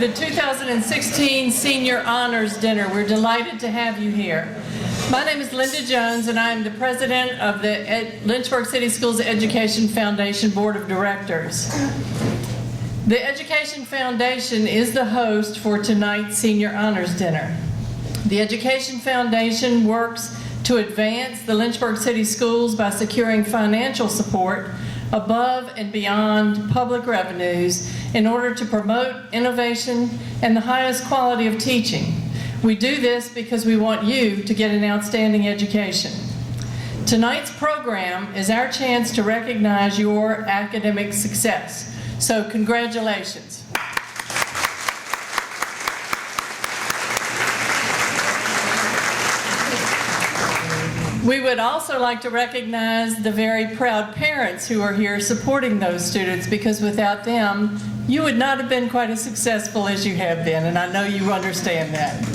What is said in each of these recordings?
The 2016 Senior Honors Dinner. We're delighted to have you here. My name is Linda Jones, and I am the president of the Lynchburg City Schools Education Foundation Board of Directors. The Education Foundation is the host for tonight's Senior Honors Dinner. The Education Foundation works to advance the Lynchburg City Schools by securing financial support above and beyond public revenues in order to promote innovation and the highest quality of teaching. We do this because we want you to get an outstanding education. Tonight's program is our chance to recognize your academic success. So congratulations. We would also like to recognize the very proud parents who are here supporting those students, because without them, you would not have been quite as successful as you have been, and I know you understand that.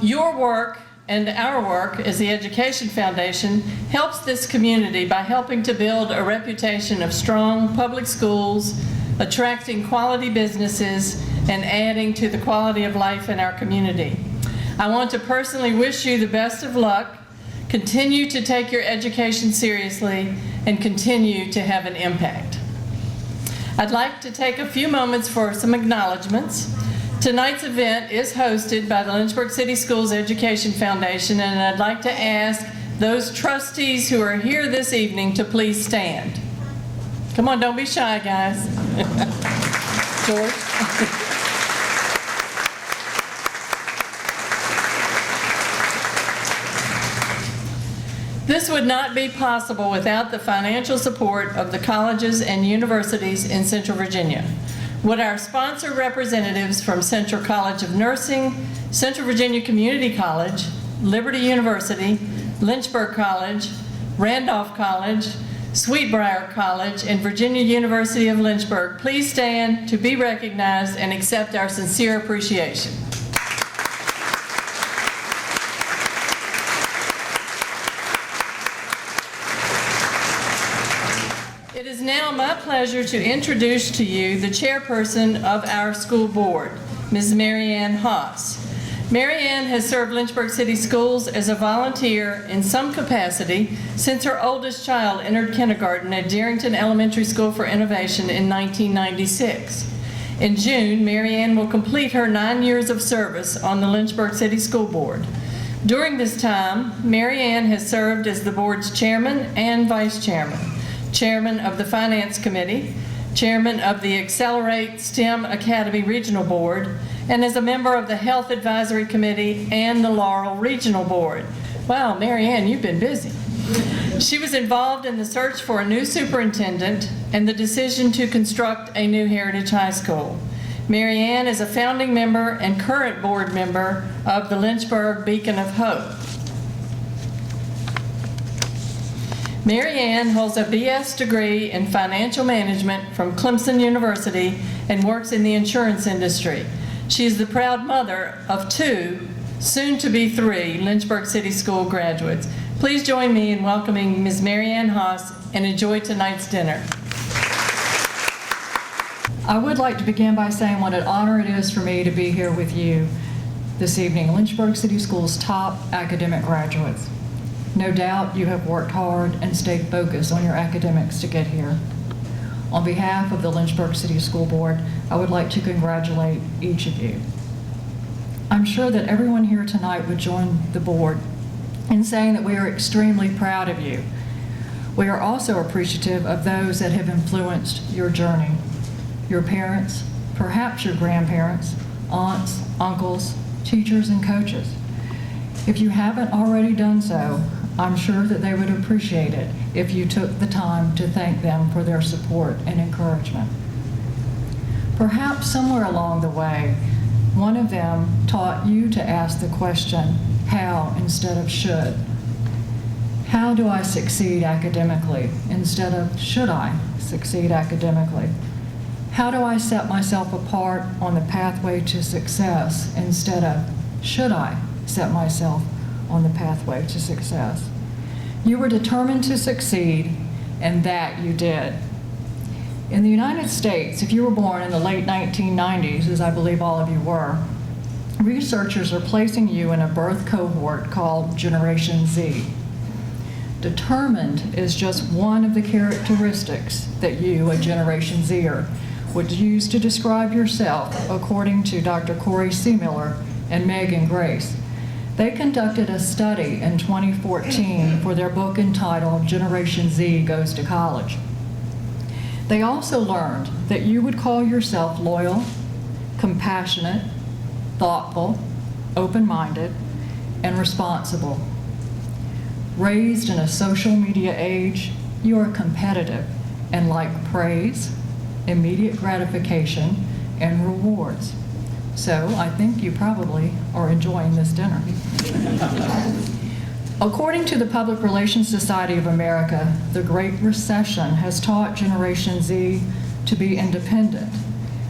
Your work and our work as the Education Foundation helps this community by helping to build a reputation of strong public schools, attracting quality businesses, and adding to the quality of life in our community. I want to personally wish you the best of luck, continue to take your education seriously, and continue to have an impact. I'd like to take a few moments for some acknowledgments. Tonight's event is hosted by the Lynchburg City Schools Education Foundation, and I'd like to ask those trustees who are here this evening to please stand. Come on, don't be shy, guys. George. This would not be possible without the financial support of the colleges and universities in Central Virginia. Would our sponsor representatives from Central College of Nursing, Central Virginia Community College, Liberty University, Lynchburg College, Randolph College, Sweetbriar College, and Virginia University of Lynchburg please stand to be recognized and accept our sincere appreciation. It is now my pleasure to introduce to you the chairperson of our school board, Ms. Mary Ann Haas. Mary Ann has served Lynchburg City Schools as a volunteer in some capacity since her oldest child entered kindergarten at Darrington Elementary School for Innovation in 1996. In June, Mary Ann will complete her 9 years of service on the Lynchburg City School Board. During this time, Mary Ann has served as the board's chairman and vice chairman, chairman of the Finance Committee, chairman of the Accelerate STEM Academy Regional Board, and as a member of the Health Advisory Committee and the Laurel Regional Board. Wow, Mary Ann, you've been busy. She was involved in the search for a new superintendent and the decision to construct a new Heritage High School. Mary Ann is a founding member and current board member of the Lynchburg Beacon of Hope. Mary Ann holds a BS degree in financial management from Clemson University and works in the insurance industry. She is the proud mother of 2, soon to be 3, Lynchburg City School graduates. Please join me in welcoming Ms. Mary Ann Haas and enjoy tonight's dinner. I would like to begin by saying what an honor it is for me to be here with you this evening, Lynchburg City Schools' top academic graduates. No doubt you have worked hard and stayed focused on your academics to get here. On behalf of the Lynchburg City School Board, I would like to congratulate each of you. I'm sure that everyone here tonight would join the board in saying that we are extremely proud of you. We are also appreciative of those that have influenced your journey. Your parents, perhaps your grandparents, aunts, uncles, teachers, and coaches. If you haven't already done so, I'm sure that they would appreciate it if you took the time to thank them for their support and encouragement. Perhaps somewhere along the way, one of them taught you to ask the question, how instead of should. How do I succeed academically instead of should I succeed academically? How do I set myself apart on the pathway to success instead of should I set myself on the pathway to success? You were determined to succeed, and that you did. In the United States, if you were born in the late 1990s, as I believe all of you were, researchers are placing you in a birth cohort called Generation Z. Determined is just one of the characteristics that you, a Generation Zer, would use to describe yourself, according to Dr. Corey Seemiller and Megan Grace. They conducted a study in 2014 for their book entitled Generation Z Goes to College. They also learned that you would call yourself loyal, compassionate, thoughtful, open-minded, and responsible. Raised in a social media age, you are competitive and like praise, immediate gratification, and rewards. So I think you probably are enjoying this dinner. According to the Public Relations Society of America, the Great Recession has taught Generation Z to be independent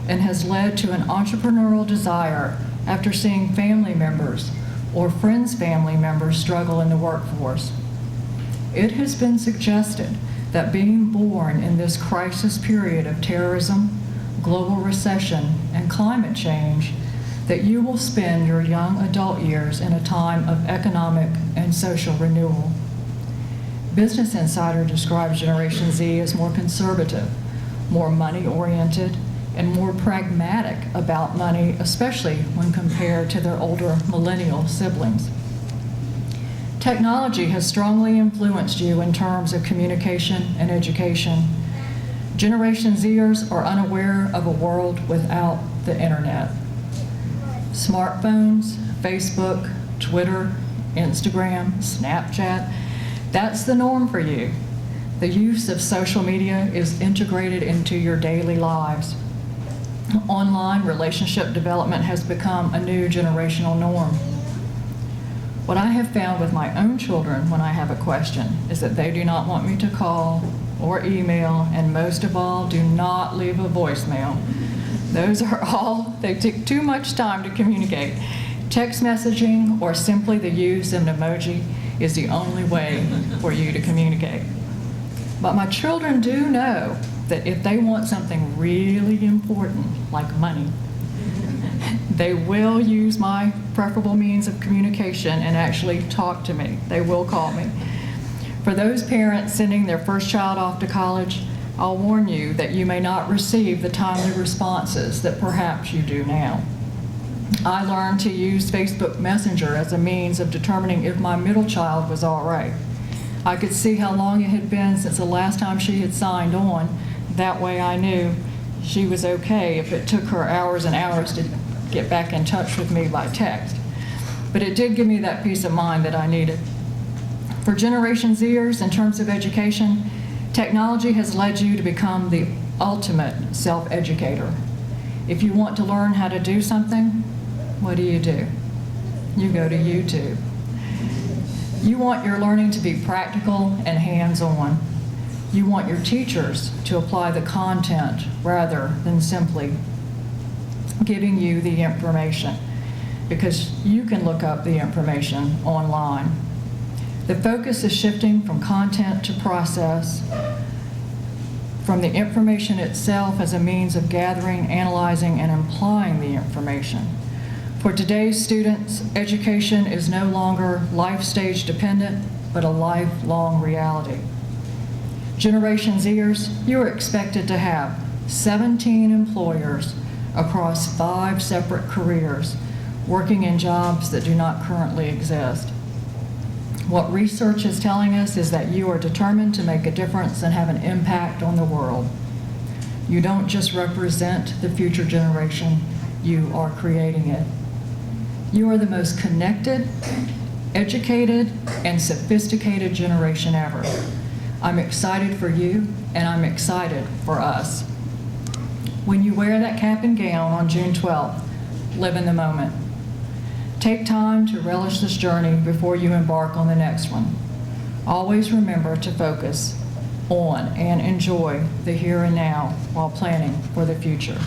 and has led to an entrepreneurial desire after seeing family members or friends' family members struggle in the workforce. It has been suggested that being born in this crisis period of terrorism, global recession, and climate change, that you will spend your young adult years in a time of economic and social renewal. Business Insider describes Generation Z as more conservative, more money-oriented, and more pragmatic about money, especially when compared to their older millennial siblings. Technology has strongly influenced you in terms of communication and education. Generation Zers are unaware of a world without the internet. Smartphones, Facebook, Twitter, Instagram, Snapchat, that's the norm for you. The use of social media is integrated into your daily lives. Online relationship development has become a new generational norm. What I have found with my own children when I have a question is that they do not want me to call or email, and most of all, do not leave a voicemail. Those are all, they take too much time to communicate. Text messaging or simply the use of an emoji is the only way for you to communicate. But my children do know that if they want something really important, like money, they will use my preferable means of communication and actually talk to me. They will call me. For those parents sending their first child off to college, I'll warn you that you may not receive the timely responses that perhaps you do now. I learned to use Facebook Messenger as a means of determining if my middle child was all right. I could see how long it had been since the last time she had signed on. That way I knew she was okay if it took her hours and hours to get back in touch with me by text. But it did give me that peace of mind that I needed. For Generation Zers, in terms of education, technology has led you to become the ultimate self-educator. If you want to learn how to do something, what do? You go to YouTube. You want your learning to be practical and hands-on. You want your teachers to apply the content rather than simply giving you the information, because you can look up the information online. The focus is shifting from content to process, from the information itself as a means of gathering, analyzing, and applying the information. For today's students, education is no longer life stage dependent, but a lifelong reality. Generation Zers, you are expected to have 17 employers across 5 separate careers, working in jobs that do not currently exist. What research is telling us is that you are determined to make a difference and have an impact on the world. You don't just represent the future generation, you are creating it. You are the most connected, educated, and sophisticated generation ever. I'm excited for you, and I'm excited for us. When you wear that cap and gown on June 12th, live in the moment. Take time to relish this journey before you embark on the next one. Always remember to focus on and enjoy the here and now while planning for the future.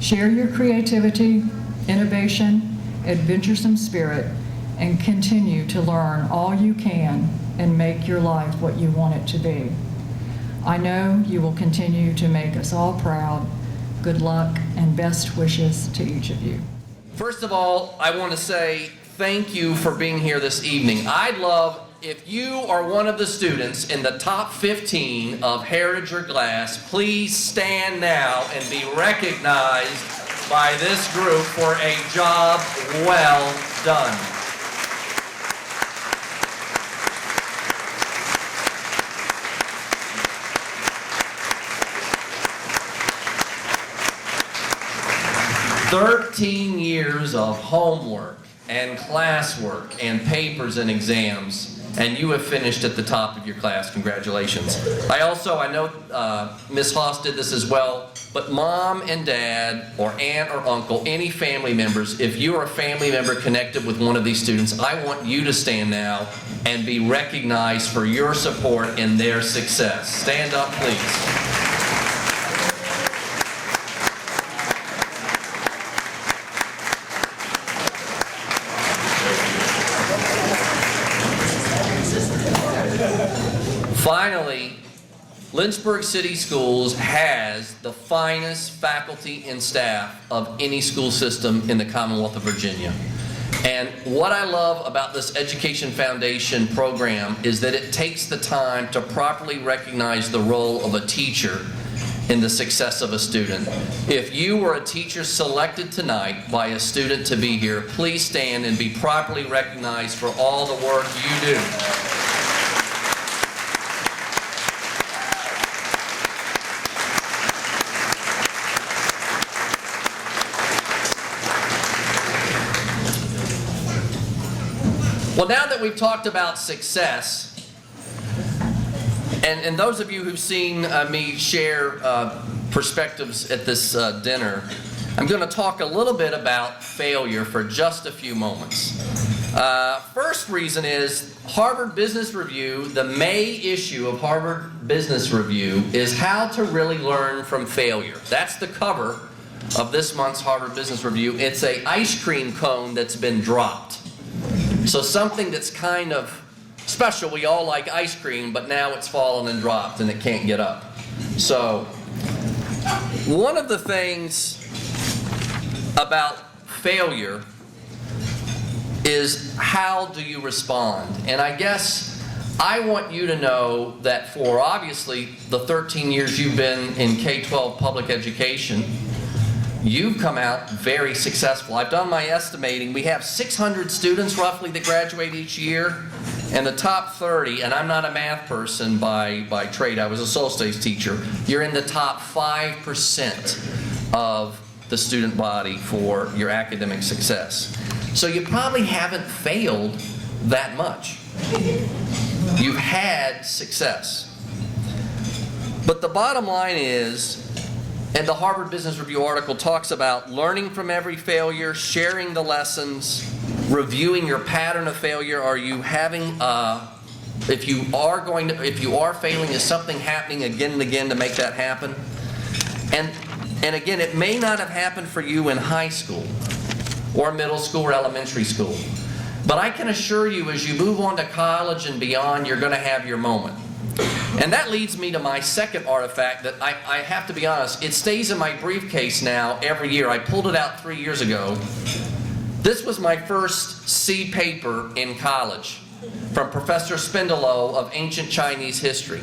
Share your creativity, innovation, adventuresome spirit, and continue to learn all you can and make your life what you want it to be. I know you will continue to make us all proud. Good luck and best wishes to each of you. First of all, I want to say thank you for being here this evening. I'd love if you are one of the students in the top 15 of Heritage or Glass, please stand now and be recognized by this group for a job well done. "13 years of homework and classwork and papers and exams, and you have finished at the top of your class. Congratulations." I know Ms. Haas did this as well, but mom and dad or aunt or uncle, any family members, if you are a family member connected with one of these students, I want you to stand now and be recognized for your support in their success. Stand up, please. Finally, Lynchburg City Schools has the finest faculty and staff of any school system in the Commonwealth of Virginia. And what I love about this Education Foundation program is that it takes the time to properly recognize the role of a teacher in the success of a student. If you were a teacher selected tonight by a student to be here, please stand and be properly recognized for all the work you do. Well, now that we've talked about success, and those of you who've seen me share perspectives at this dinner, I'm going to talk a little bit about failure for just a few moments. First reason is Harvard Business Review, the May issue of Harvard Business Review, is how to really learn from failure. That's the cover of this month's Harvard Business Review. It's an ice cream cone that's been dropped. So something that's kind of special. We all like ice cream, but now it's fallen and dropped and it can't get up. So one of the things about failure is how do you respond? And I guess I want you to know that for obviously the 13 years you've been in K-12 public education, you've come out very successful. I've done my estimating. We have 600 students roughly that graduate each year, and the top 30, and I'm not a math person by trade, I was a social studies teacher, you're in the top 5% of the student body for your academic success. So you probably haven't failed that much. You've had success. But the bottom line is, and the Harvard Business Review article talks about learning from every failure, sharing the lessons, reviewing your pattern of failure. Are you having, if you are failing, is something happening again and again to make that happen? And again, it may not have happened for you in high school or middle school or elementary school. But I can assure you as you move on to college and beyond, you're going to have your moment. And that leads me to my second artifact that I have to be honest, it stays in my briefcase now every year. I pulled it out 3 years ago. This was my first C paper in college from Professor Spindelow of Ancient Chinese History.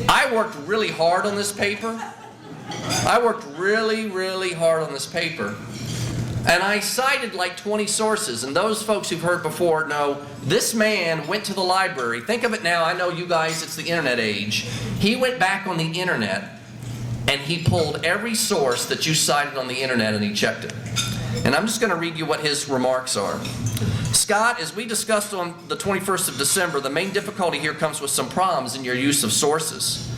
I worked really hard on this paper. Really hard on this paper. And I cited like 20 sources, and those folks who've heard before know this man went to the library. Think of it now, I know you guys, it's the internet age. He went back on the internet and he pulled every source that you cited on the internet and he checked it. And I'm just going to read you what his remarks are. Scott, as we discussed on the 21st of December, the main difficulty here comes with some problems in your use of sources.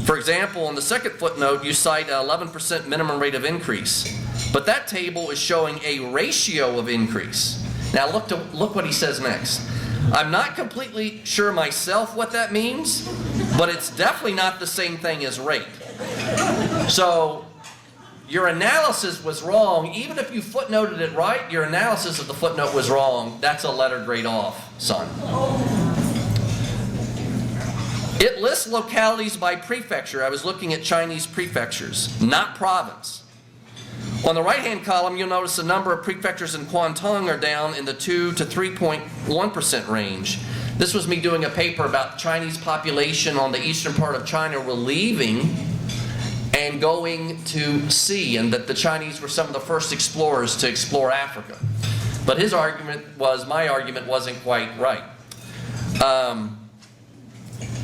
For example, on the second footnote, you cite an 11% minimum rate of increase. But that table is showing a ratio of increase. Now look what he says next. I'm not completely sure myself what that means, but it's definitely not the same thing as rate. So your analysis was wrong. Even if you footnoted it right, your analysis of the footnote was wrong. That's a letter grade off, son. It lists localities by prefecture. I was looking at Chinese prefectures, not province. On the right-hand column, you'll notice the number of prefectures in Guangdong are down in the 2 to 3.1% range. This was me doing a paper about Chinese population on the eastern part of China relieving and going to sea, and that the Chinese were some of the first explorers to explore Africa. But his argument was, my argument wasn't quite right.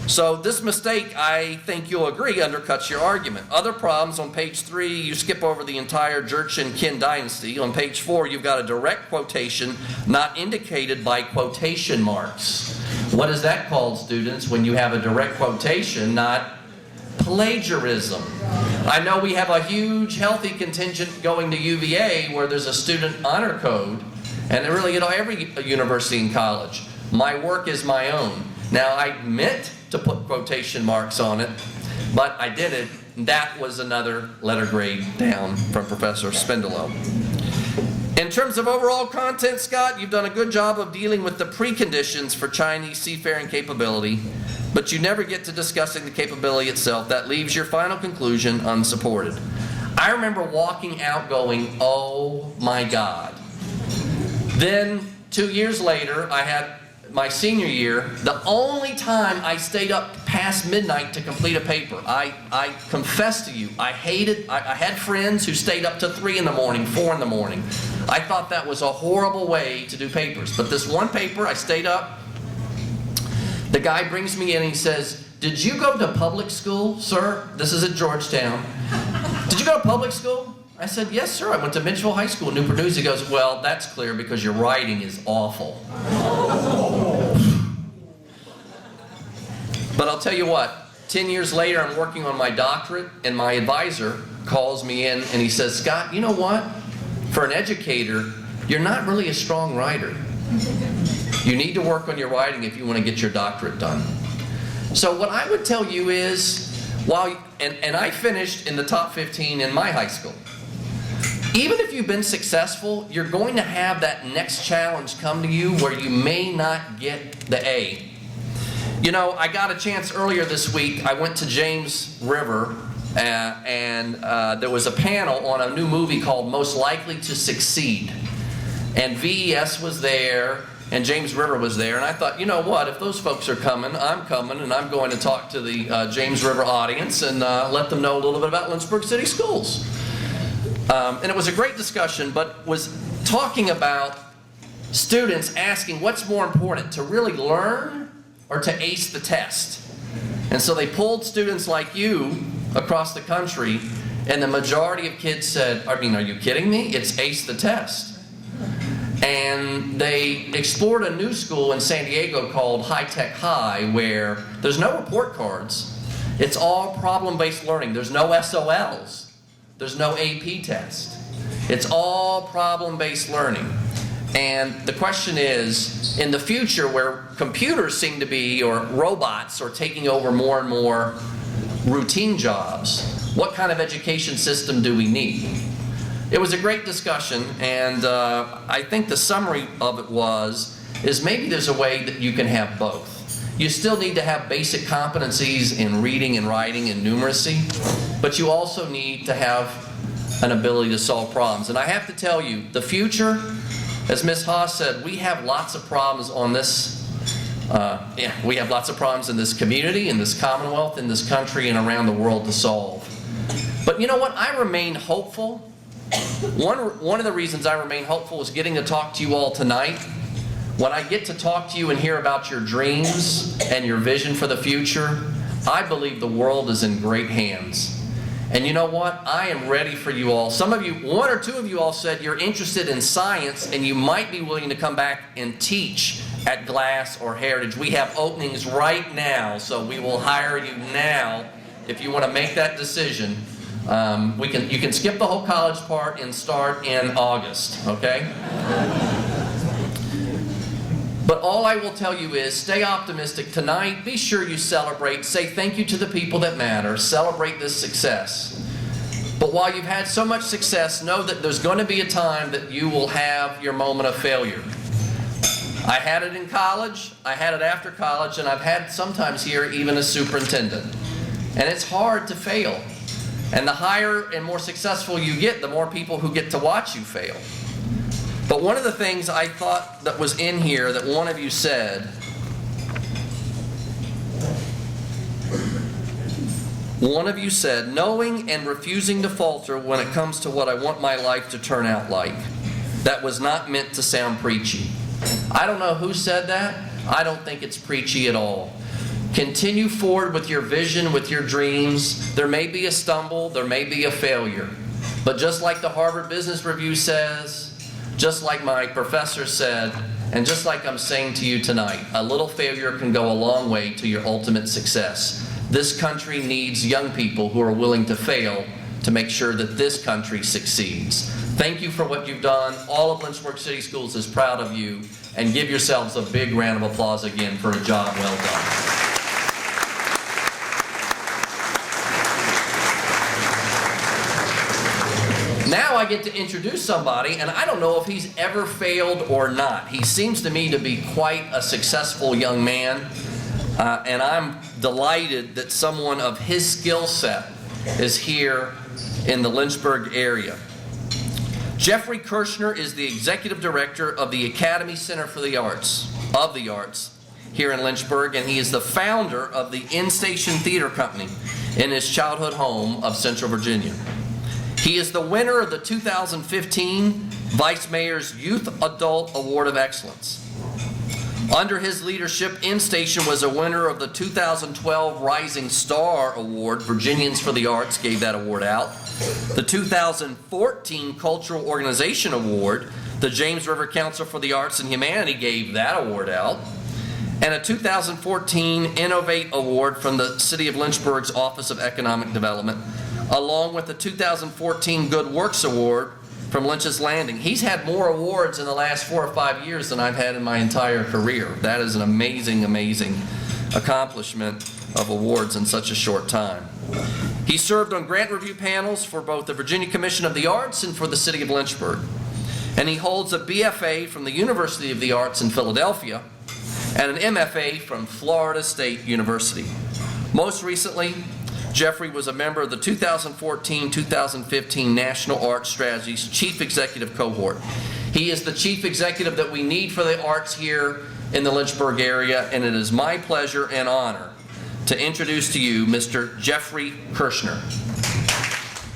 So this mistake, I think you'll agree, undercuts your argument. Other problems on page 3, you skip over the entire Jurchen Qin dynasty. On page 4, you've got a direct quotation not indicated by quotation marks. What is that called, students, when you have a direct quotation, not plagiarism? I know we have a huge healthy contingent going to UVA where there's a student honor code, and really, every university and college. My work is my own. Now, I meant to put quotation marks on it, but I did it. That was another letter grade down from Professor Spindelow. In terms of overall content, Scott, you've done a good job of dealing with the preconditions for Chinese seafaring capability, but you never get to discussing the capability itself. That leaves your final conclusion unsupported. I remember walking out going, oh my God. Then 2 years later, I had my senior year, the only time I stayed up past midnight to complete a paper. I confess to you, I had friends who stayed up to 3 in the morning, 4 in the morning. I thought that was a horrible way to do papers. But this one paper, I stayed up. The guy brings me in and he says, did you go to public school, sir? This is at Georgetown. Did you go to public school? I said, yes, sir. I went to Mitchell High School in Newport News. He goes, well, that's clear because your writing is awful. But I'll tell you what, 10 years later, I'm working on my doctorate, and my advisor calls me in, and he says, Scott, you know what? For an educator, you're not really a strong writer. You need to work on your writing if you want to get your doctorate done. So what I would tell you is, and I finished in the top 15 in my high school. Even if you've been successful, you're going to have that next challenge come to you where you may not get the A. You know, I got a chance earlier this week. I went to James River, and there was a panel on a new movie called Most Likely to Succeed. And VES was there, and James River was there. And I thought, you know what, if those folks are coming, I'm coming, and I'm going to talk to the James River audience and let them know a little bit about Lynchburg City Schools. And it was a great discussion, but was talking about students asking what's more important, to really learn or to ace the test. And so they pulled students like you across the country, and the majority of kids said, I mean, are you kidding me? It's ace the test. And they explored a new school in San Diego called High Tech High, where there's no report cards. It's all problem-based learning. There's no SOLs. There's no AP test. It's all problem-based learning. And the question is, in the future where computers seem to be, or robots are taking over more and more routine jobs, what kind of education system do we need? It was a great discussion, and I think the summary of it is maybe there's a way that you can have both. You still need to have basic competencies in reading and writing and numeracy, but you also need to have an ability to solve problems. And I have to tell you, the future, as Ms. Haas said, we have lots of problems on this. We have lots of problems in this community, in this Commonwealth, in this country, and around the world to solve. But you know what? I remain hopeful. One of the reasons I remain hopeful is getting to talk to you all tonight. When I get to talk to you and hear about your dreams and your vision for the future, I believe the world is in great hands. And you know what? I am ready for you all. Some of you, 1 or 2 of you all said you're interested in science and you might be willing to come back and teach at Glass or Heritage. We have openings right now, so we will hire you now if you want to make that decision. You can skip the whole college part and start in August, okay? But all I will tell you is stay optimistic tonight. Be sure you celebrate. Say thank you to the people that matter. Celebrate this success. But while you've had so much success, know that there's going to be a time that you will have your moment of failure. I had it in college, I had it after college, and I've had sometimes here even as superintendent. And it's hard to fail. And the higher and more successful you get, the more people who get to watch you fail. But one of the things I thought that was in here that one of you said, knowing and refusing to falter when it comes to what I want my life to turn out like. That was not meant to sound preachy. I don't know who said that. I don't think it's preachy at all. Continue forward with your vision, with your dreams. There may be a stumble, there may be a failure. But just like the Harvard Business Review says, just like my professor said, and just like I'm saying to you tonight, a little failure can go a long way to your ultimate success. This country needs young people who are willing to fail to make sure that this country succeeds. Thank you for what you've done. All of Lynchburg City Schools is proud of you, and give yourselves a big round of applause again for a job well done. Now I get to introduce somebody, and I don't know if he's ever failed or not. He seems to me to be quite a successful young man, and I'm delighted that someone of his skill set is here in the Lynchburg area. Jeffrey Kirshner is the Executive Director of the Academy Center for the Arts, here in Lynchburg, and he is the founder of the In-Station Theater Company in his childhood home of Central Virginia. He is the winner of the 2015 Vice Mayor's Youth Adult Award of Excellence. Under his leadership, In-Station was a winner of the 2012 Rising Star Award. Virginians for the Arts gave that award out. The 2014 Cultural Organization Award, the James River Council for the Arts and Humanity gave that award out. And a 2014 Innovate Award from the City of Lynchburg's Office of Economic Development, along with the 2014 Good Works Award from Lynch's Landing. He's had more awards in the last 4 or 5 years than I've had in my entire career. That is an amazing, amazing accomplishment of awards in such a short time. He served on grant review panels for both the Virginia Commission of the Arts and for the City of Lynchburg. And he holds a BFA from the University of the Arts in Philadelphia and an MFA from Florida State University. Most recently, Jeffrey was a member of the 2014-2015 National Arts Strategies Chief Executive Cohort. He is the Chief Executive that we need for the arts here in the Lynchburg area, and it is my pleasure and honor to introduce to you Mr. Jeffrey Kirshner.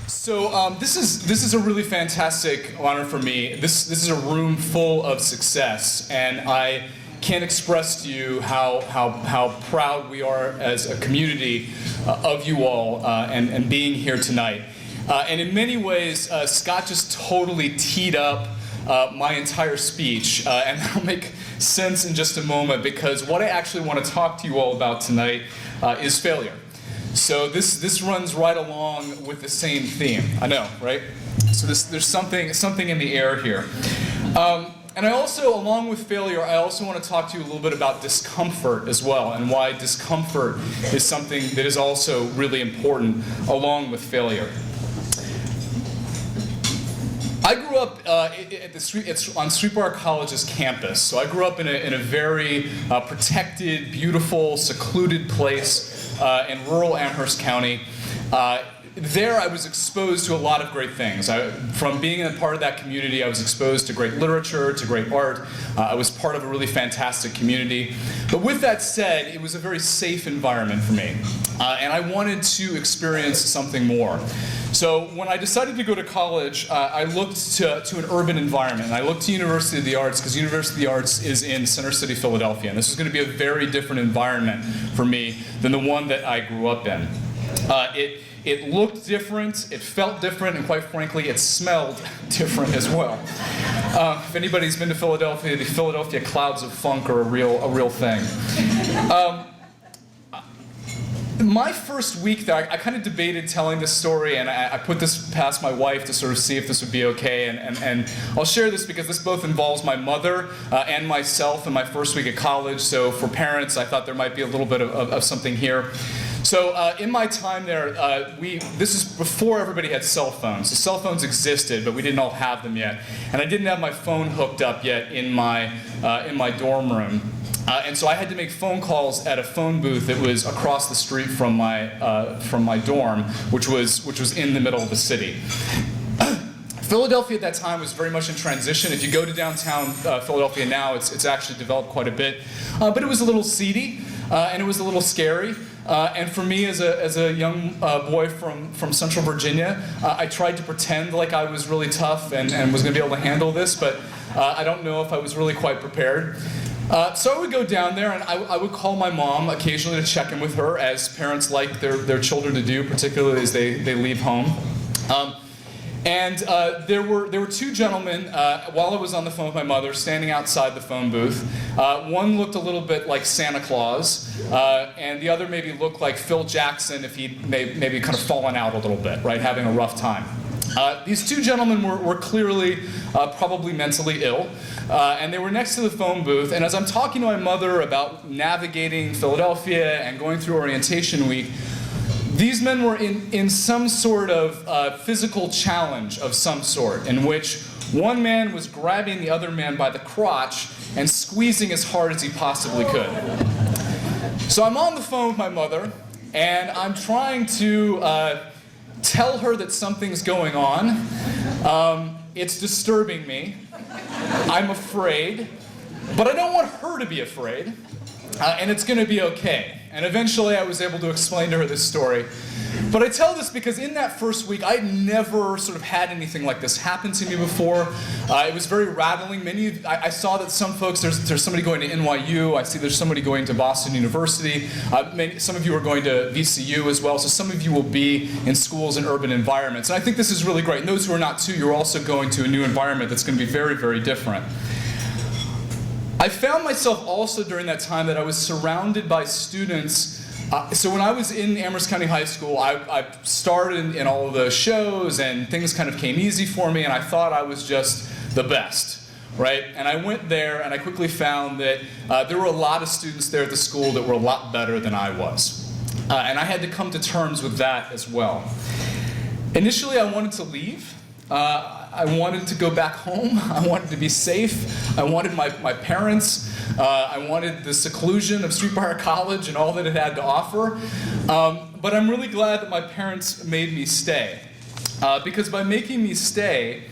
So this is a really fantastic honor for me. This is a room full of success, and I can't express to you how proud we are as a community of you all and being here tonight. And in many ways, Scott just totally teed up my entire speech, and that'll make sense in just a moment, because what I actually want to talk to you all about tonight is failure. So this runs right along with the same theme. I know, right? So there's something in the air here. And I also, along with failure, I also want to talk to you a little bit about discomfort as well, and why discomfort is something that is also really important along with failure. I grew up on Streetbar College's campus. So I grew up in a very protected, beautiful, secluded place in rural Amherst County. There I was exposed to a lot of great things. From being a part of that community, I was exposed to great literature, to great art. I was part of a really fantastic community. But with that said, it was a very safe environment for me. And I wanted to experience something more. So when I decided to go to college, I looked to an urban environment. And I looked to University of the Arts, because University of the Arts is in Center City, Philadelphia. And this was going to be a very different environment for me than the one that I grew up in. It looked different, it felt different, and quite frankly, it smelled different as well. If anybody's been to Philadelphia, the Philadelphia clouds of funk are a real thing. My first week there, I kind of debated telling this story, and I put this past my wife to sort of see if this would be okay. And I'll share this because this both involves my mother and myself in my first week at college. So for parents, I thought there might be a little bit of something here. So in my time there, this is before everybody had cell phones. The cell phones existed, but we didn't all have them yet. And I didn't have my phone hooked up yet in my dorm room. And so I had to make phone calls at a phone booth that was across the street from my dorm, which was in the middle of the city. Philadelphia at that time was very much in transition. If you go to downtown Philadelphia now, it's actually developed quite a bit. But it was a little seedy, and it was a little scary. And for me, as a young boy from Central Virginia, I tried to pretend like I was really tough and was going to be able to handle this, but I don't know if I was really quite prepared. So I would go down there, and I would call my mom occasionally to check in with her, as parents like their children to do, particularly as they leave home. There were two gentlemen, while I was on the phone with my mother, standing outside the phone booth. One looked a little bit like Santa Claus, and the other maybe looked like Phil Jackson if he'd maybe kind of fallen out a little bit, right, having a rough time. These two gentlemen were clearly probably mentally ill, and they were next to the phone booth. And as I'm talking to my mother about navigating Philadelphia and going through orientation week, these men were in some sort of physical challenge of some sort, in which one man was grabbing the other man by the crotch and squeezing as hard as he possibly could. So I'm on the phone with my mother, and I'm trying to tell her that something's going on. It's disturbing me. I'm afraid, but I don't want her to be afraid, and it's going to be okay. And eventually I was able to explain to her this story. But I tell this because in that first week, I'd never sort of had anything like this happen to me before. It was very rattling. I saw that some folks, there's somebody going to NYU. I see there's somebody going to Boston University. Some of you are going to VCU as well. So some of you will be in schools in urban environments. And I think this is really great. And those who are not too, you're also going to a new environment that's going to be very, very different. I found myself also during that time that I was surrounded by students. So when I was in Amherst County High School, I started in all of the shows, and things kind of came easy for me, and I thought I was just the best, right? And I went there, and I quickly found that there were a lot of students there at the school that were a lot better than I was. And I had to come to terms with that as well. Initially, I wanted to leave. I wanted to go back home. I wanted to be safe. I wanted my parents. I wanted the seclusion of Sweetbriar College and all that it had to offer. But I'm really glad that my parents made me stay. Because by making me stay,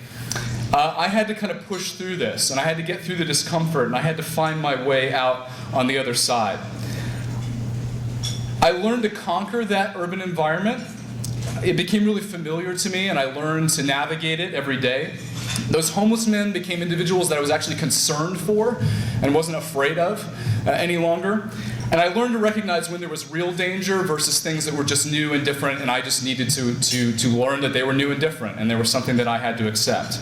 I had to kind of push through this, and I had to get through the discomfort, and I had to find my way out on the other side. I learned to conquer that urban environment. It became really familiar to me, and I learned to navigate it every day. Those homeless men became individuals that I was actually concerned for and wasn't afraid of any longer. And I learned to recognize when there was real danger versus things that were just new and different, and I just needed to learn that they were new and different, and they were something that I had to accept.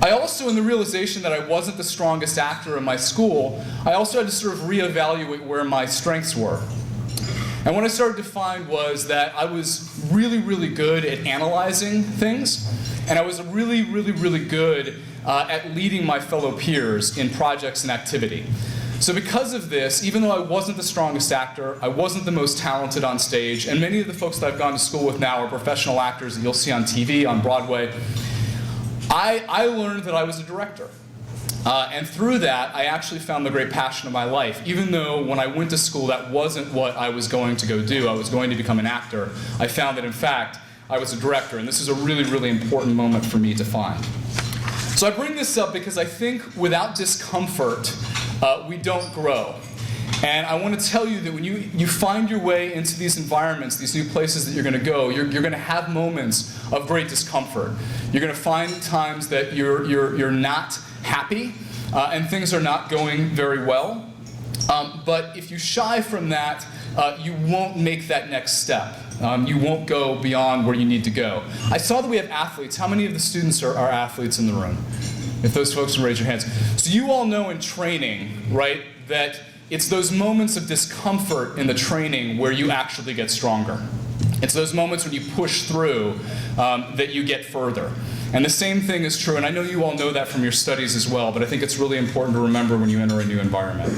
I also, in the realization that I wasn't the strongest actor in my school, I also had to sort of reevaluate where my strengths were. And what I started to find was that I was really, really good at analyzing things, and I was really, really, really good at leading my fellow peers in projects and activity. So because of this, even though I wasn't the strongest actor, I wasn't the most talented on stage, and many of the folks that I've gone to school with now are professional actors that you'll see on TV, on Broadway, I learned that I was a director. And through that, I actually found the great passion of my life. Even though when I went to school, that wasn't what I was going to go do. I was going to become an actor. I found that, in fact, I was a director. And this is a really, really important moment for me to find. So I bring this up because I think without discomfort, we don't grow. And I want to tell you that when you find your way into these environments, these new places that you're going to go, you're going to have moments of great discomfort. You're going to find times that you're not happy, and things are not going very well. But if you shy from that, you won't make that next step. You won't go beyond where you need to go. I saw that we have athletes. How many of the students are athletes in the room? If those folks can raise your hands. So you all know in training, right, that it's those moments of discomfort in the training where you actually get stronger. It's those moments when you push through that you get further. And the same thing is true, and I know you all know that from your studies as well, but I think it's really important to remember when you enter a new environment.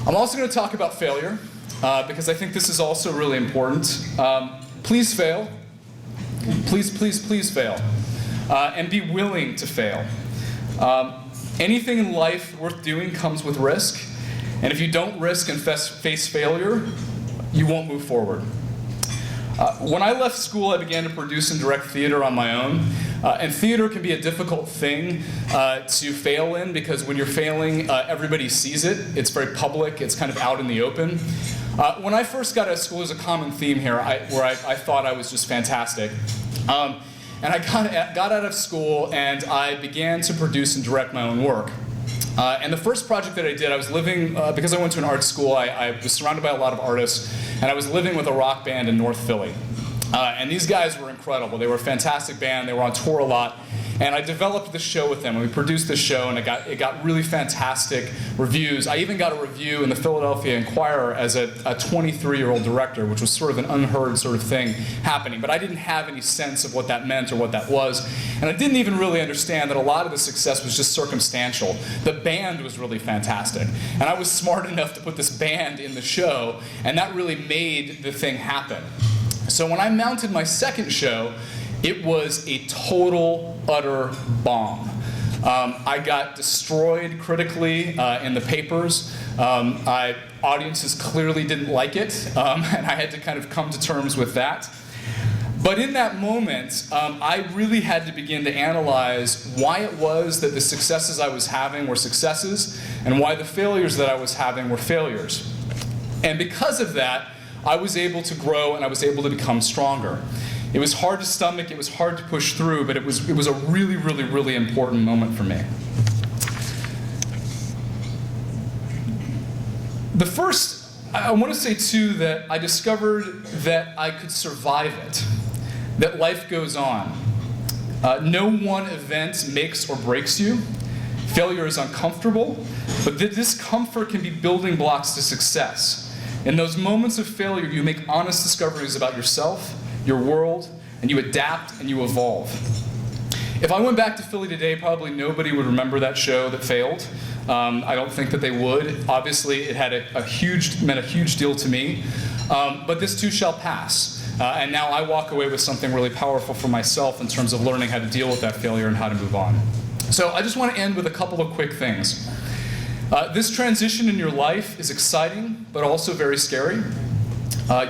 I'm also going to talk about failure, because I think this is also really important. Please fail. Please fail. And be willing to fail. Anything in life worth doing comes with risk, and if you don't risk and face failure, you won't move forward. When I left school, I began to produce and direct theater on my own. And theater can be a difficult thing to fail in, because when you're failing, everybody sees it. It's very public. It's kind of out in the open. When I first got out of school, there's a common theme here where I thought I was just fantastic. And I got out of school and I began to produce and direct my own work. And the first project that I did, I was living, because I went to an art school, I was surrounded by a lot of artists, and I was living with a rock band in North Philly. And these guys were incredible. They were a fantastic band. They were on tour a lot. And I developed this show with them, and we produced this show, and it got really fantastic reviews. I even got a review in the Philadelphia Inquirer as a 23-year-old director, which was sort of an unheard sort of thing happening. But I didn't have any sense of what that meant or what that was. And I didn't even really understand that a lot of the success was just circumstantial. The band was really fantastic. And I was smart enough to put this band in the show, and that really made the thing happen. So when I mounted my second show, it was a total, utter bomb. I got destroyed critically in the papers. Audiences clearly didn't like it, and I had to kind of come to terms with that. But in that moment, I really had to begin to analyze why it was that the successes I was having were successes, and why the failures that I was having were failures. And because of that, I was able to grow and I was able to become stronger. It was hard to stomach, it was hard to push through, but it was a really, really, really important moment for me. The first, I want to say too that I discovered that I could survive it, that life goes on. No one event makes or breaks you. Failure is uncomfortable, but the discomfort can be building blocks to success. In those moments of failure, you make honest discoveries about yourself, your world, and you adapt and you evolve. If I went back to Philly today, probably nobody would remember that show that failed. I don't think that they would. Obviously, it had meant a huge deal to me. But this too shall pass. And now I walk away with something really powerful for myself in terms of learning how to deal with that failure and how to move on. So I just want to end with a couple of quick things. This transition in your life is exciting, but also very scary.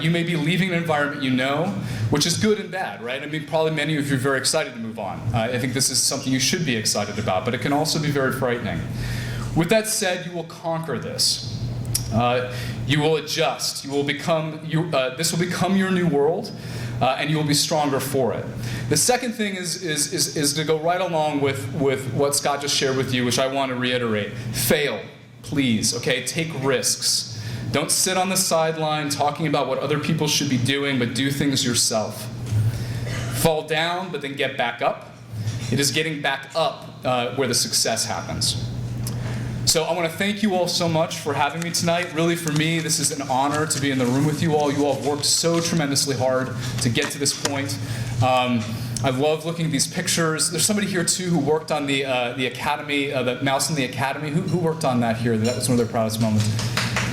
You may be leaving an environment you know, which is good and bad, right? I mean, probably many of you are very excited to move on. I think this is something you should be excited about, but it can also be very frightening. With that said, you will conquer this. You will adjust. You will become. This will become your new world, and you will be stronger for it. The second thing is to go right along with what Scott just shared with you, which I want to reiterate. Fail, please. Okay, take risks. Don't sit on the sideline talking about what other people should be doing, but do things yourself. Fall down, but then get back up. It is getting back up where the success happens. So I want to thank you all so much for having me tonight. Really, for me, this is an honor to be in the room with you all. You all have worked so tremendously hard to get to this point. I love looking at these pictures. There's somebody here, too, who worked on the Academy, the Mouse in the Academy. Who worked on that here? That was one of their proudest moments.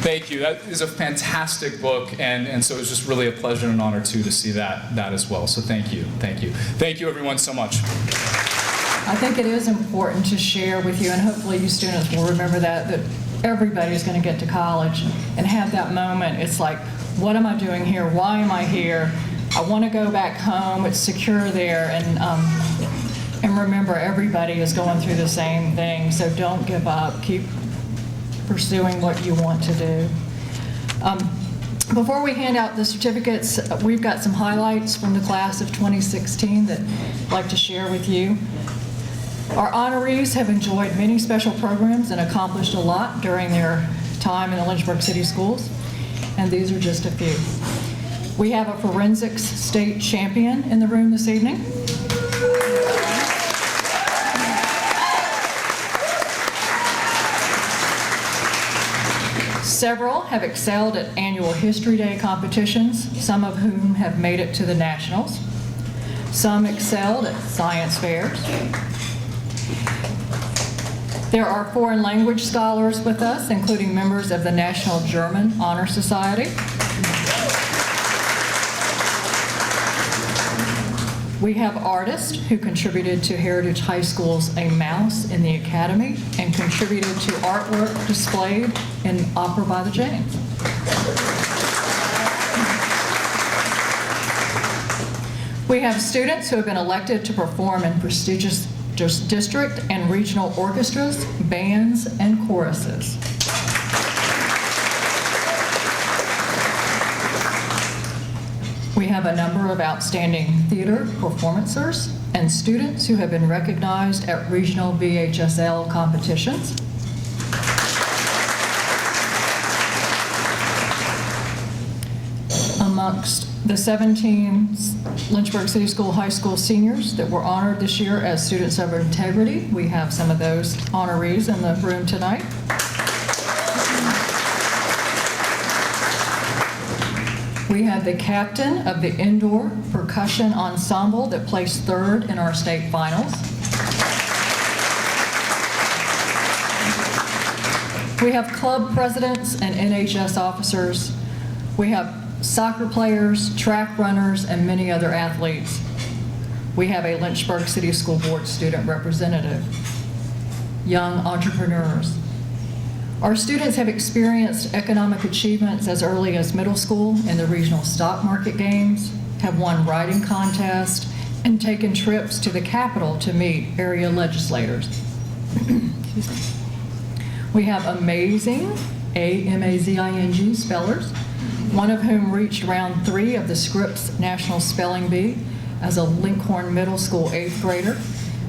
Thank you. That is a fantastic book, and so it was just really a pleasure and an honor, too, to see that as well. So thank you. Thank you. Thank you, everyone, so much. I think it is important to share with you, and hopefully you students will remember that everybody's going to get to college and have that moment. It's like, what am I doing here? Why am I here? I want to go back home. It's secure there. And remember, everybody is going through the same thing, so don't give up. Keep pursuing what you want to do. Before we hand out the certificates, we've got some highlights from the class of 2016 that I'd like to share with you. Our honorees have enjoyed many special programs and accomplished a lot during their time in the Lynchburg City Schools, and these are just a few. We have a forensics state champion in the room this evening. Several have excelled at annual History Day competitions, some of whom have made it to the nationals. Some excelled at science fairs. There are foreign language scholars with us, including members of the National German Honor Society. We have artists who contributed to Heritage High School's A Mouse in the Academy and contributed to artwork displayed in Opera by the James. We have students who have been elected to perform in prestigious district and regional orchestras, bands, and choruses. We have a number of outstanding theater performancers and students who have been recognized at regional VHSL competitions. Amongst the 17 Lynchburg City School High School seniors that were honored this year as students of integrity, we have some of those honorees in the room tonight. We have the captain of the indoor percussion ensemble that placed third in our state finals. We have club presidents and NHS officers. We have soccer players, track runners, and many other athletes. We have a Lynchburg City School Board student representative, young entrepreneurs. Our students have experienced economic achievements as early as middle school in the regional stock market games, have won writing contests, and taken trips to the Capitol to meet area legislators. We have amazing, A-M-A-Z-I-N-G spellers, one of whom reached round 3 of the Scripps National Spelling Bee as a Lincoln Middle School 8th grader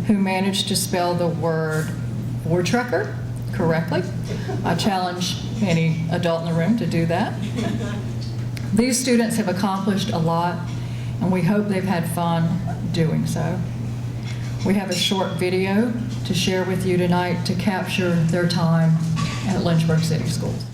who managed to spell the word Vortrekker correctly. I challenge any adult in the room to do that. These students have accomplished a lot, and we hope they've had fun doing so. We have a short video to share with you tonight to capture their time at Lynchburg City Schools.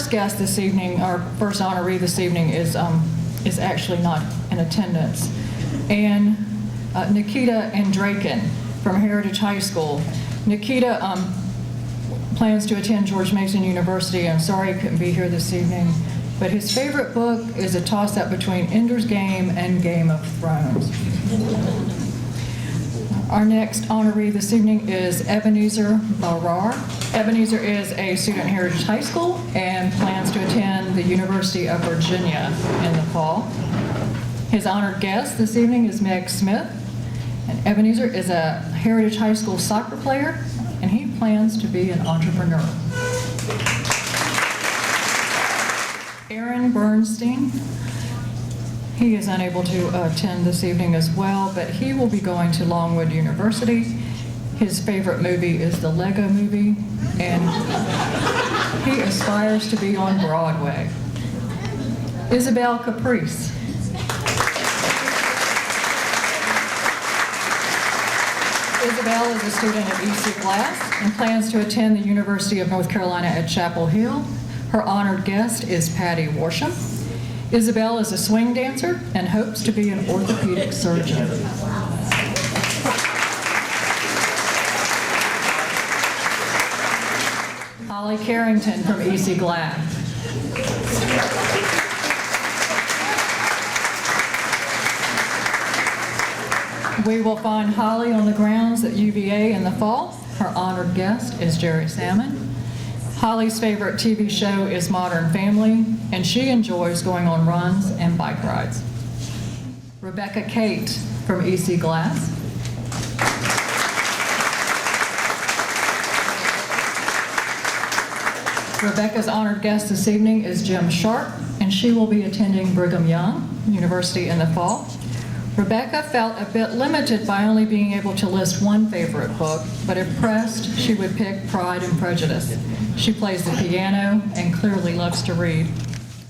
first guest this evening, our first honoree this evening is actually not in attendance. And Nikita Andreikin from Heritage High School. Nikita plans to attend George Mason University. I'm sorry he couldn't be here this evening, but his favorite book is a toss-up between Ender's Game and Game of Thrones. Our next honoree this evening is Ebenezer Barar. Ebenezer is a student at Heritage High School and plans to attend the University of Virginia in the fall. His honored guest this evening is Meg Smith. And Ebenezer is a Heritage High School soccer player, and he plans to be an entrepreneur. Aaron Burstein. He is unable to attend this evening as well, but he will be going to Longwood University. His favorite movie is the Lego Movie, and he aspires to be on Broadway. Isabel Caprise. Isabel is a student at EC Glass and plans to attend the University of North Carolina at Chapel Hill. Her honored guest is Patty Worsham. Isabel is a swing dancer and hopes to be an orthopedic surgeon. Holly Carrington from EC Glass. We will find Holly on the grounds at UVA in the fall. Her honored guest is Jerry Salmon. Holly's favorite TV show is Modern Family, and she enjoys going on runs and bike rides. Rebecca Cate from EC Glass. Rebecca's honored guest this evening is Jim Sharp, and she will be attending Brigham Young University in the fall. Rebecca felt a bit limited by only being able to list one favorite book, but if pressed, she would pick Pride and Prejudice. She plays the piano and clearly loves to read.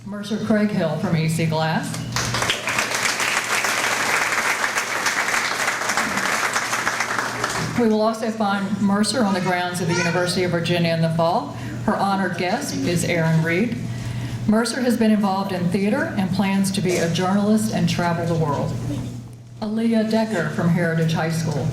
Mercer Craighill from EC Glass. We will also find Mercer on the grounds of the University of Virginia in the fall. Her honored guest is Aaron Reed. Mercer has been involved in theater and plans to be a journalist and travel the world. Aliyah Decker from Heritage High School.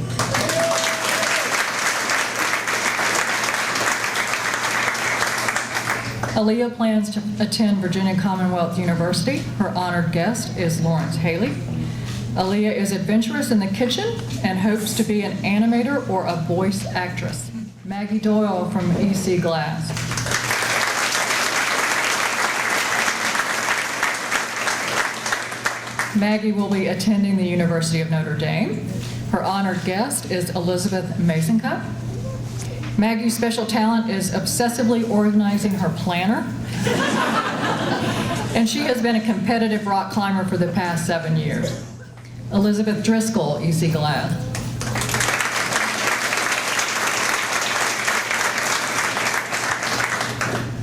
Aliyah plans to attend Virginia Commonwealth University. Her honored guest is Lawrence Haley. Aliyah is adventurous in the kitchen and hopes to be an animator or a voice actress. Maggie Doyle from EC Glass. Maggie will be attending the University of Notre Dame. Her honored guest is Elizabeth Masoncup. Maggie's special talent is obsessively organizing her planner. And she has been a competitive rock climber for the past 7 years. Elizabeth Driskill, EC Glass.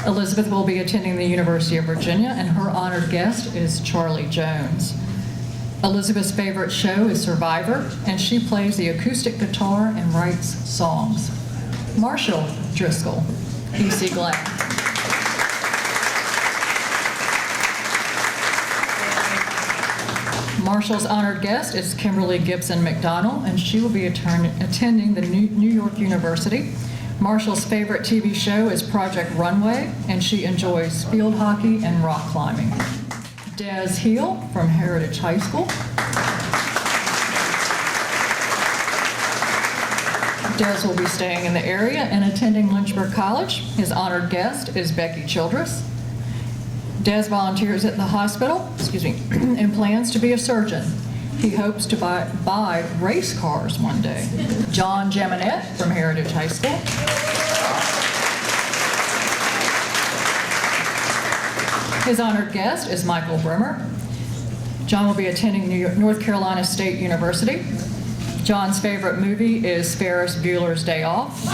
Elizabeth will be attending the University of Virginia, and her honored guest is Charlie Jones. Elizabeth's favorite show is Survivor, and she plays the acoustic guitar and writes songs. Marshall Driskill, EC Glass. Marshall's honored guest is Kimberly Gibson McDonald, and she will be attending the New York University. Marshall's favorite TV show is Project Runway, and she enjoys field hockey and rock climbing. Des Heel from Heritage High School. Des will be staying in the area and attending Lynchburg College. His honored guest is Becky Childress. Des volunteers at the hospital, and plans to be a surgeon. He hopes to buy race cars one day. John Jaminet from Heritage High School. His honored guest is Michael Bremer. John will be attending North Carolina State University. John's favorite movie is Ferris Bueller's Day Off.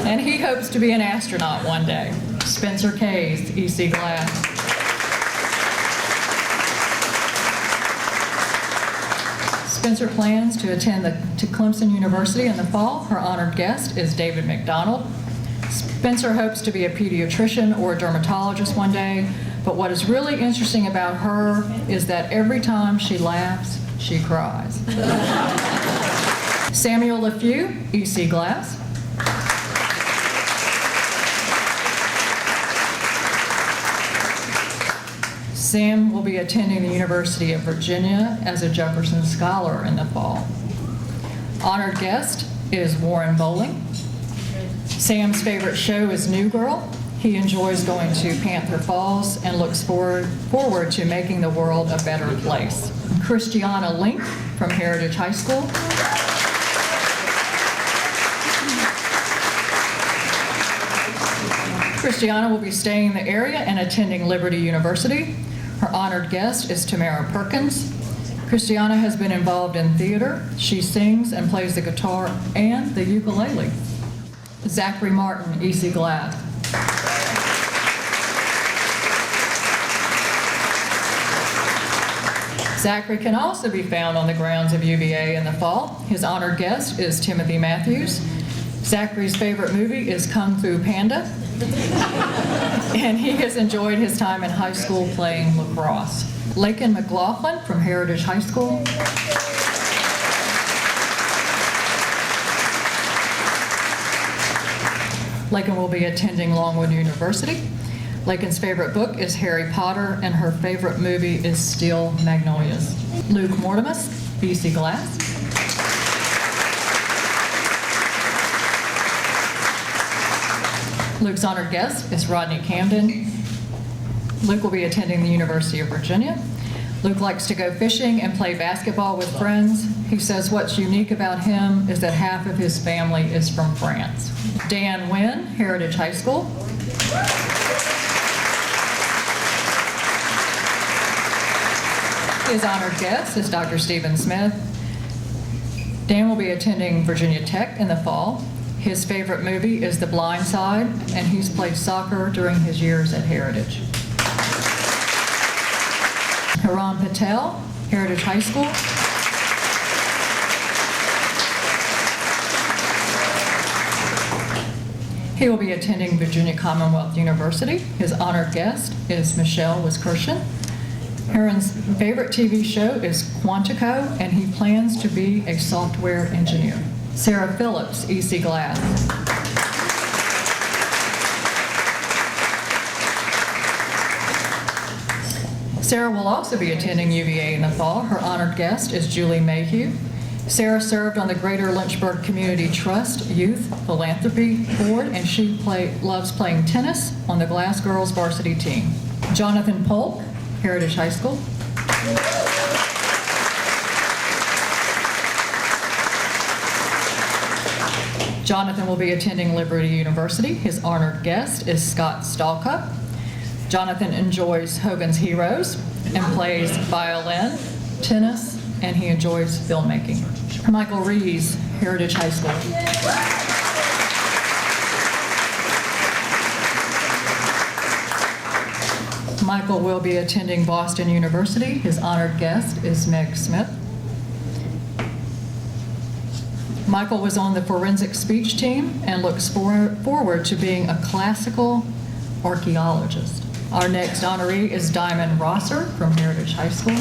And he hopes to be an astronaut one day. Spencer Kays, EC Glass. Spencer plans to attend to Clemson University in the fall. Her honored guest is David McDonald. Spencer hopes to be a pediatrician or a dermatologist one day, but what is really interesting about her is that every time she laughs, she cries. Samuel LeFew, EC Glass. Sam will be attending the University of Virginia as a Jefferson Scholar in the fall. Honored guest is Warren Bowling. Sam's favorite show is New Girl. He enjoys going to Panther Falls and looks forward to making the world a better place. Christiana Link from Heritage High School. Christiana will be staying in the area and attending Liberty University. Her honored guest is Tamara Perkins. Christiana has been involved in theater. She sings and plays the guitar and the ukulele. Zachry Martin, EC Glass. Zachry can also be found on the grounds of UVA in the fall. His honored guest is Timothy Matthews. Zachry's favorite movie is Kung Fu Panda, and he has enjoyed his time in high school playing lacrosse. Lakin McLaughlin from Heritage High School. Lakin will be attending Longwood University. Lakin's favorite book is Harry Potter, and her favorite movie is Steel Magnolias. Luke Mortemousque, BC Glass. Luke's honored guest is Rodney Camden. Luke will be attending the University of Virginia. Luke likes to go fishing and play basketball with friends. He says what's unique about him is that half of his family is from France. Dan Nguyen, Heritage High School. His honored guest is Dr. Stephen Smith. Dan will be attending Virginia Tech in the fall. His favorite movie is The Blind Side, and he's played soccer during his years at Heritage. Heran Petal, Heritage High School. He will be attending Virginia Commonwealth University. His honored guest is Michelle Wiskirchen. Heran's favorite TV show is Quantico, and he plans to be a software engineer. Sarah Phillips, EC Glass. Sarah will also be attending UVA in the fall. Her honored guest is Julie Mayhew. Sarah served on the Greater Lynchburg Community Trust Youth Philanthropy Board, and she loves playing tennis on the Glass Girls varsity team. Jonathan Polk, Heritage High School. Jonathan will be attending Liberty University. His honored guest is Scott Stalcup. Jonathan enjoys Hogan's Heroes and plays violin, tennis, and he enjoys filmmaking. Michael Rees, Heritage High School. Michael will be attending Boston University. His honored guest is Meg Smith. Michael was on the forensic speech team and looks forward to being a classical archaeologist. Our next honoree is Diamond Rosser from Heritage High School.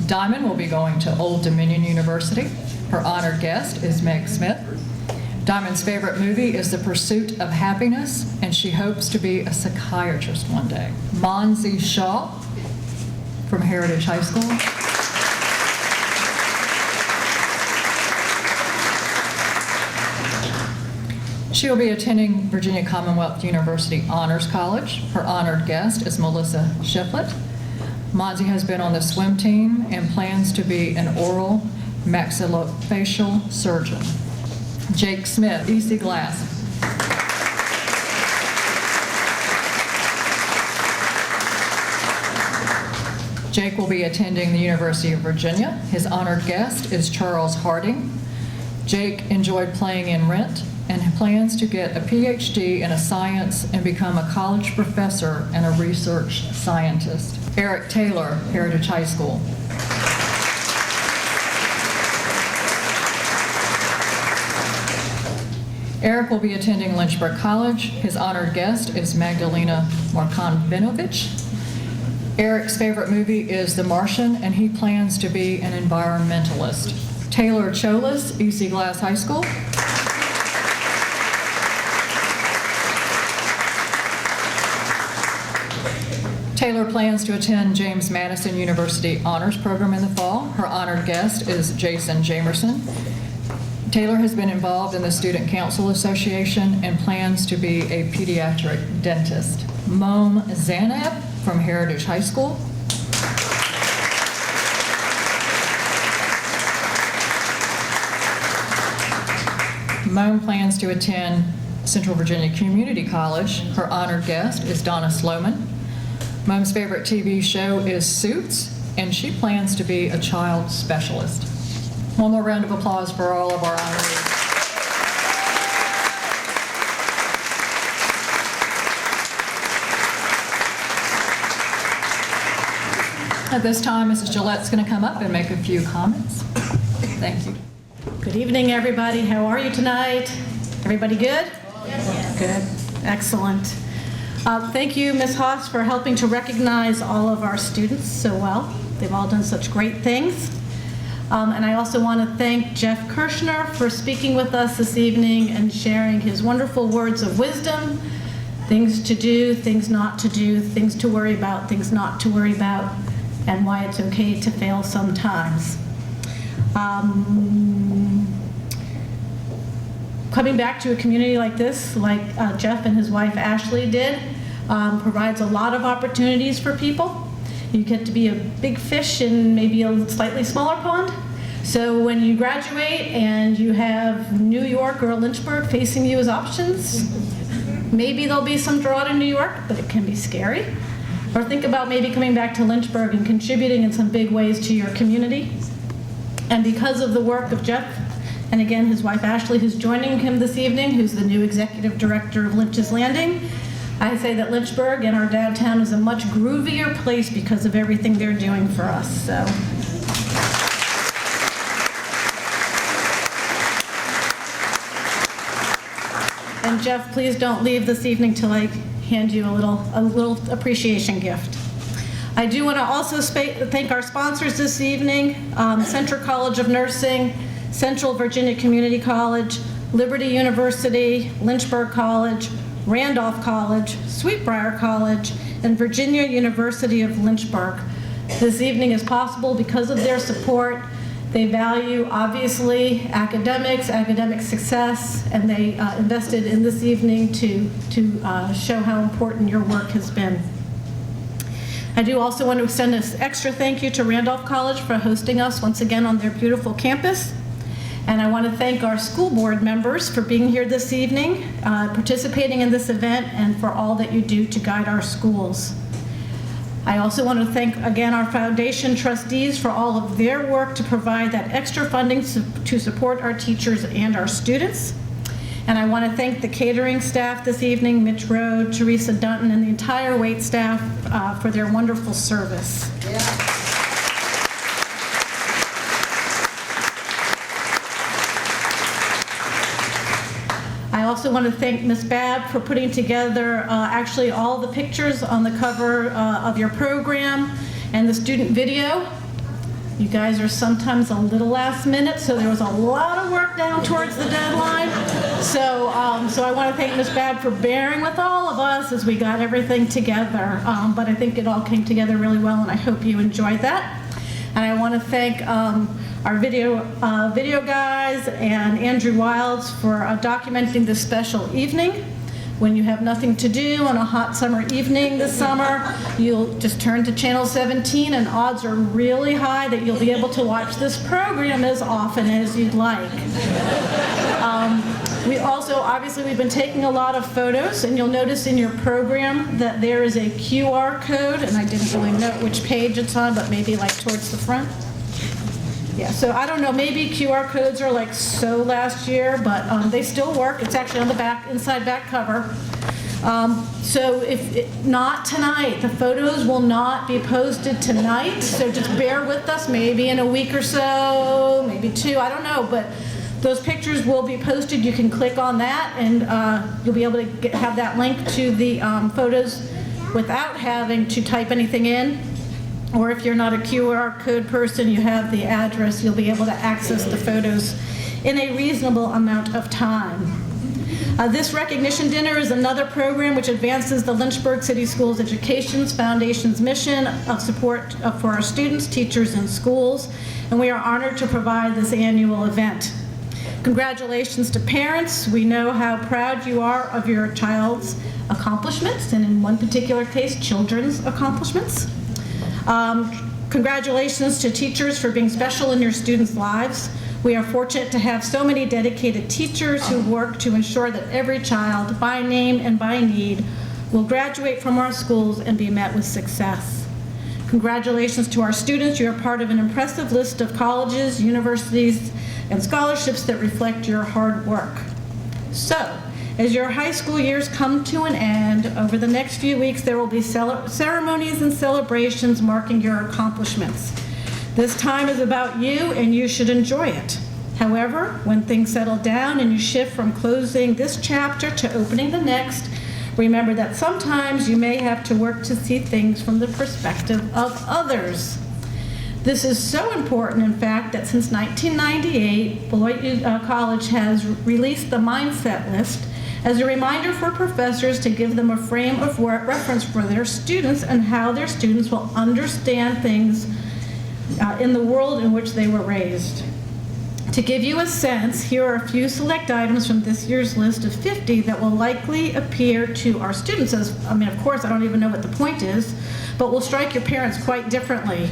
Diamond will be going to Old Dominion University. Her honored guest is Meg Smith. Diamond's favorite movie is The Pursuit of Happiness, and she hopes to be a psychiatrist one day. Mansi Shaw from Heritage High School. She will be attending Virginia Commonwealth University Honors College. Her honored guest is Melissa Shiflett. Monzi has been on the swim team and plans to be an oral maxillofacial surgeon. Jake Smith, EC Glass. Jake will be attending the University of Virginia. His honored guest is Charles Harding. Jake enjoyed playing in Rent and plans to get a PhD in a science and become a college professor and a research scientist. Eric Taylor, Heritage High School. Eric will be attending Lynchburg College. His honored guest is Magdalena Markovinovich. Eric's favorite movie is The Martian, and he plans to be an environmentalist. Taylor Tsoleas, EC Glass High School. Taylor plans to attend James Madison University Honors Program in the fall. Her honored guest is Jason Jamerson. Taylor has been involved in the Student Council Association and plans to be a pediatric dentist. Mom Zanab from Heritage High School. Mom plans to attend Central Virginia Community College. Her honored guest is Donna Sloman. Mom's favorite TV show is Suits, and she plans to be a child specialist. One more round of applause for all of our honorees. At this time, Mrs. Gillette's going to come up and make a few comments. Thank you. Good evening, everybody. How are you tonight? Everybody good? Yes. Good. Excellent. Thank you, Ms. Haas, for helping to recognize all of our students so well. They've all done such great things. And I also want to thank Jeff Kirshner for speaking with us this evening and sharing his wonderful words of wisdom, things to do, things not to do, things to worry about, things not to worry about, and why it's okay to fail sometimes. Coming back to a community like this, like Jeff and his wife Ashley did, provides a lot of opportunities for people. You get to be a big fish in maybe a slightly smaller pond. So when you graduate and you have New York or Lynchburg facing you as options, maybe there'll be some draw to New York, but it can be scary. Or think about maybe coming back to Lynchburg and contributing in some big ways to your community. And because of the work of Jeff, and again his wife Ashley, who's joining him this evening, who's the new executive director of Lynch's Landing, I say that Lynchburg and our downtown is a much groovier place because of everything they're doing for us. So. And Jeff, please don't leave this evening till I hand you a little appreciation gift. I do want to also thank our sponsors this evening, Central College of Nursing, Central Virginia Community College, Liberty University, Lynchburg College, Randolph College, Sweetbriar College, and Virginia University of Lynchburg. This evening is possible because of their support. They value, obviously, academics, academic success, and they invested in this evening to show how important your work has been. I do also want to extend an extra thank you to Randolph College for hosting us once again on their beautiful campus. And I want to thank our school board members for being here this evening, participating in this event, and for all that you do to guide our schools. I also want to thank again our foundation trustees for all of their work to provide that extra funding to support our teachers and our students. And I want to thank the catering staff this evening, Mitch Rowe, Teresa Dunton, and the entire wait staff for their wonderful service. Yeah. I also want to thank Ms. Babb for putting together actually all the pictures on the cover of your program and the student video. You guys are sometimes a little last minute, so there was a lot of work down towards the deadline. So I want to thank Ms. Babb for bearing with all of us as we got everything together. But I think it all came together really well, and I hope you enjoyed that. And I want to thank our video guys and Andrew Wilds for documenting this special evening. When you have nothing to do on a hot summer evening this summer, you'll just turn to channel 17, and odds are really high that you'll be able to watch this program as often as you'd like. We also, obviously, we've been taking a lot of photos, and you'll notice in your program that there is a QR code, and I didn't really know which page it's on, but maybe like towards the front. Yeah, so I don't know, maybe QR codes are like so last year, but they still work. It's actually on the back, inside back cover. So if not tonight, the photos will not be posted tonight, so just bear with us, maybe in a week or so, maybe two, I don't know, but Those pictures will be posted. You can click on that, and you'll be able to have that link to the photos without having to type anything in. Or if you're not a QR code person, you have the address, you'll be able to access the photos in a reasonable amount of time. This recognition dinner is another program which advances the Lynchburg City Schools Education Foundation's mission of support for our students, teachers, and schools, and we are honored to provide this annual event. Congratulations to parents. We know how proud you are of your child's accomplishments, and in one particular case, children's accomplishments. Congratulations to teachers for being special in your students' lives. We are fortunate to have so many dedicated teachers who work to ensure that every child, by name and by need, will graduate from our schools and be met with success. Congratulations to our students. You are part of an impressive list of colleges, universities, and scholarships that reflect your hard work. So, as your high school years come to an end, over the next few weeks there will be ceremonies and celebrations marking your accomplishments. This time is about you, and you should enjoy it. However, when things settle down and you shift from closing this chapter to opening the next, remember that sometimes you may have to work to see things from the perspective of others. This is so important, in fact, that since 1998, Beloit College has released the Mindset List as a reminder for professors to give them a frame of reference for their students and how their students will understand things in the world in which they were raised. To give you a sense, here are a few select items from this year's list of 50 that will likely appear to our students as, of course, I don't even know what the point is, but will strike your parents quite differently.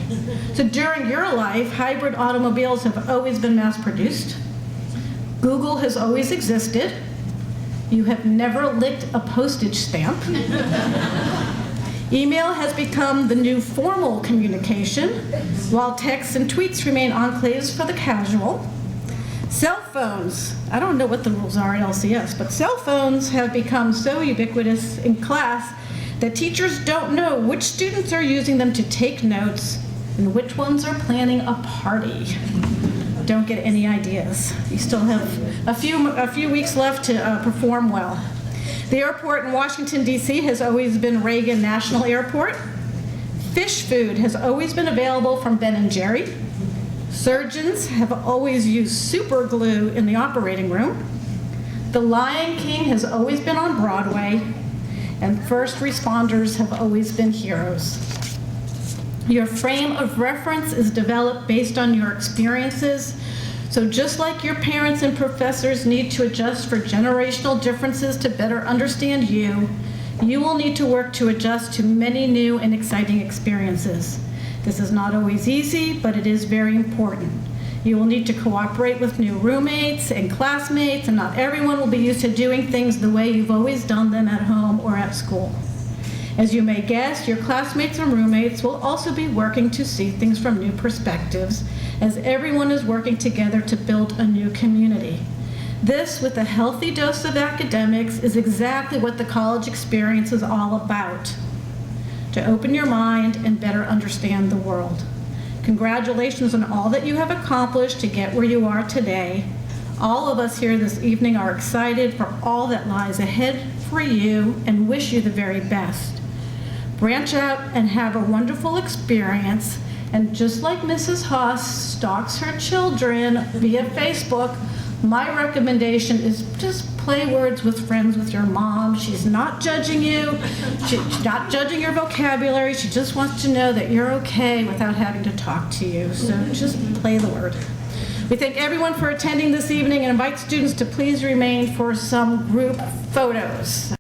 So during your life, hybrid automobiles have always been mass-produced. Google has always existed. You have never licked a postage stamp. Email has become the new formal communication, while texts and tweets remain enclaves for the casual. Cell phones, I don't know what the rules are at LCS, but cell phones have become so ubiquitous in class that teachers don't know which students are using them to take notes and which ones are planning a party. Don't get any ideas. You still have a few weeks left to perform well. The airport in Washington, D.C. has always been Reagan National Airport. Fish food has always been available from Ben & Jerry. Surgeons have always used super glue in the operating room. The Lion King has always been on Broadway. And first responders have always been heroes. Your frame of reference is developed based on your experiences. So just like your parents and professors need to adjust for generational differences to better understand you, you will need to work to adjust to many new and exciting experiences. This is not always easy, but it is very important. You will need to cooperate with new roommates and classmates, and not everyone will be used to doing things the way you've always done them at home or at school. As you may guess, your classmates and roommates will also be working to see things from new perspectives, as everyone is working together to build a new community. This, with a healthy dose of academics, is exactly what the college experience is all about: to open your mind and better understand the world. Congratulations on all that you have accomplished to get where you are today. All of us here this evening are excited for all that lies ahead for you and wish you the very best. Branch out and have a wonderful experience. And just like Mrs. Haas stalks her children via Facebook, my recommendation is just play words with friends with your mom. She's not judging you. She's not judging your vocabulary. She just wants to know that you're okay without having to talk to you. So just play the word. We thank everyone for attending this evening and invite students to please remain for some group photos.